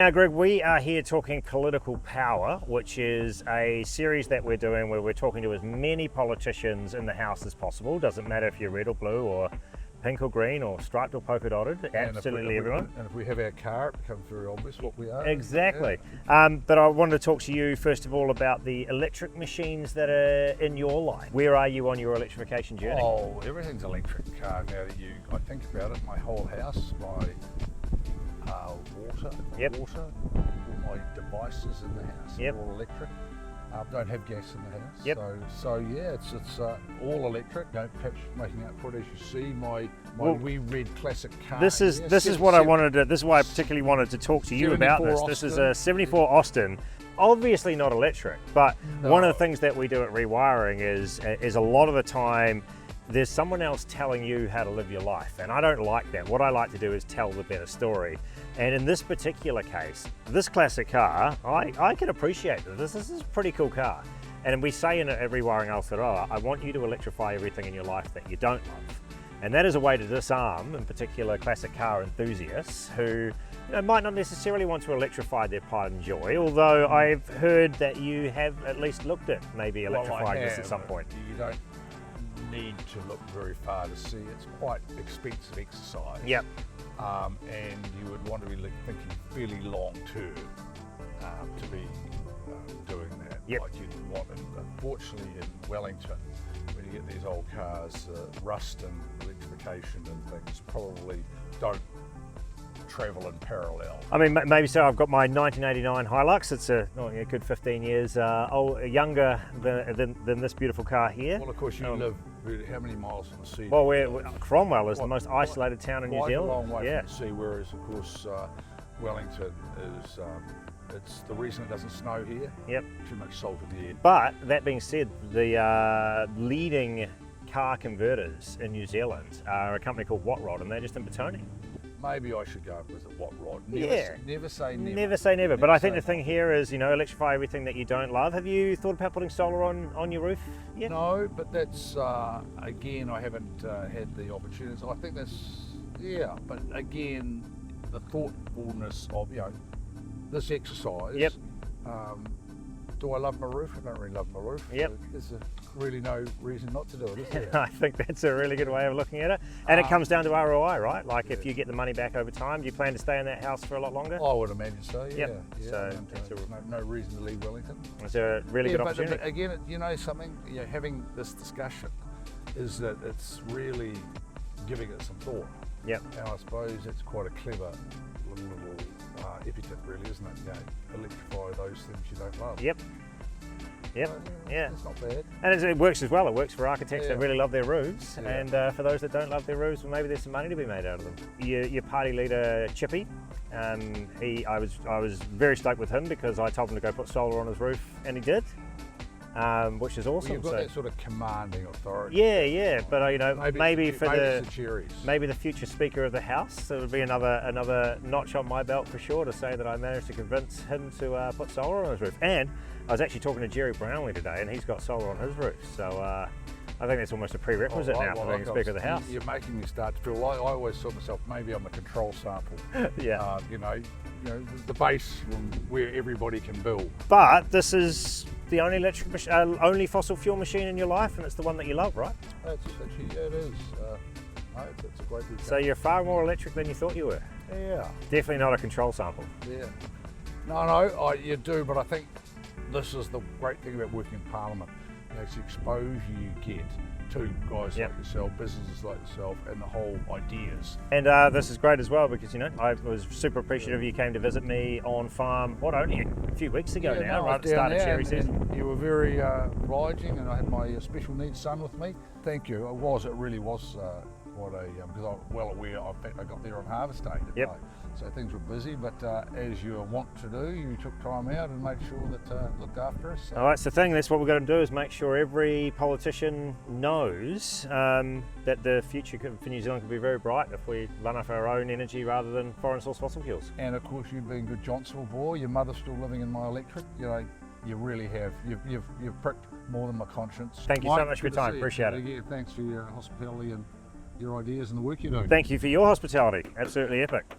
Now, Greg, we are here talking political power, which is a series that we're doing where we're talking to as many politicians in the House as possible. Doesn't matter if you're red or blue or pink or green or striped or polka dotted, absolutely everyone. And if we have our car, it becomes very obvious what we are. Exactly. Yeah. But I wanted to talk to you first of all about the electric machines that are in your life. Where are you on your electrification journey? Oh, everything's electric now that I think about it. My whole house, my water, all my devices in the house are all electric. Don't have gas in the house, so yeah, it's all electric. Perhaps making up for it, as you see, my wee red classic car. This is what I wanted to. This is why I particularly wanted to talk to you about this. This is a '74 Austin. Obviously not electric, but one of the things that we do at Rewiring is a lot of the time there's someone else telling you how to live your life, and I don't like that. What I like to do is tell the better story. And in this particular case, this classic car, I can appreciate this. This is a pretty cool car. And we say at Rewiring Ōhāriu, I want you to electrify everything in your life that you don't love. And that is a way to disarm, in particular, classic car enthusiasts who might not necessarily want to electrify their pride and joy, although I've heard that you have at least looked at maybe electrifying this at some point. You don't need to look very far to see it's quite expensive exercise. Yep. And you would want to be thinking fairly long term to be doing that. Yep. Like you'd want, unfortunately in Wellington, when you get these old cars, rust and electrification and things probably don't travel in parallel. I mean, maybe so. I've got my 1989 Hilux. It's a good 15 years younger than this beautiful car here. Well, of course, you live how many miles from the sea? Well, Cromwell is the most isolated town in New Zealand. Quite a long way from the sea, whereas, of course, Wellington is, it's the reason it doesn't snow here. Yep. Too much salt in the air. But that being said, the leading car converters in New Zealand are a company called WattRod, and they're just in Petone. Maybe I should go and visit WattRod. Never say never. Never say never. But I think the thing here is, electrify everything that you don't love. Have you thought about putting solar on your roof yet? No, but that's, again, I haven't had the opportunity. I think that's, but again, the thoughtfulness of, this exercise. Yep. Do I love my roof? I don't really love my roof. Yep. There's really no reason not to do it, is there? I think that's a really good way of looking at it. And it comes down to ROI, right? Like if you get the money back over time, do you plan to stay in that house for a lot longer? I would imagine so, yeah. Yep. So there's no reason to leave Wellington. It's a really good opportunity. But again, something, having this discussion is that it's really giving it some thought. Yep. And I suppose it's quite a clever little epithet, really, isn't it? Electrify those things you don't love. Yep. Yep. Yeah. It's not bad. And it works as well. It works for architects that really love their roofs, and for those that don't love their roofs, well, maybe there's some money to be made out of them. Your party leader, Chippy, I was very stoked with him because I told him to go put solar on his roof, and he did. Which is awesome. Well, you've got that sort of commanding authority. Yeah, but maybe the future Speaker of the House, it would be another notch on my belt for sure to say that I managed to convince him to put solar on his roof. And I was actually talking to Jerry Brownlee today, and he's got solar on his roof. So I think that's almost a prerequisite now for being Speaker of the House. You're making me start to feel like I always thought myself maybe I'm a control sample. Yeah. The base where everybody can build. But this is the only fossil fuel machine in your life, and it's the one that you love, right? It's actually, it is. It's a great big So you're far more electric than you thought you were. Yeah. Definitely not a control sample. Yeah. No, you do, but I think this is the great thing about working in Parliament. It's the exposure you get to guys like yourself, businesses like yourself, and the whole ideas. And this is great as well because, I was super appreciative you came to visit me on farm, only a few weeks ago now, right at the start of cherry season. You were very obliging, and I had my special needs son with me. Thank you. It really was quite a, because I'm well aware, in fact I got there on harvest day today. Yep. So things were busy, but as you want to do, you took time out and made sure that looked after us. So. All right, so that's what we've got to do is make sure every politician knows that the future for New Zealand can be very bright if we run off our own energy rather than foreign source fossil fuels. And of course, you being good Johnsonville boy, your mother's still living in my electric, you really have. You've pricked more than my conscience. Thank you so much for your time, appreciate it. Yeah, thanks for your hospitality and your ideas and the work you do. Thank you for your hospitality, absolutely epic.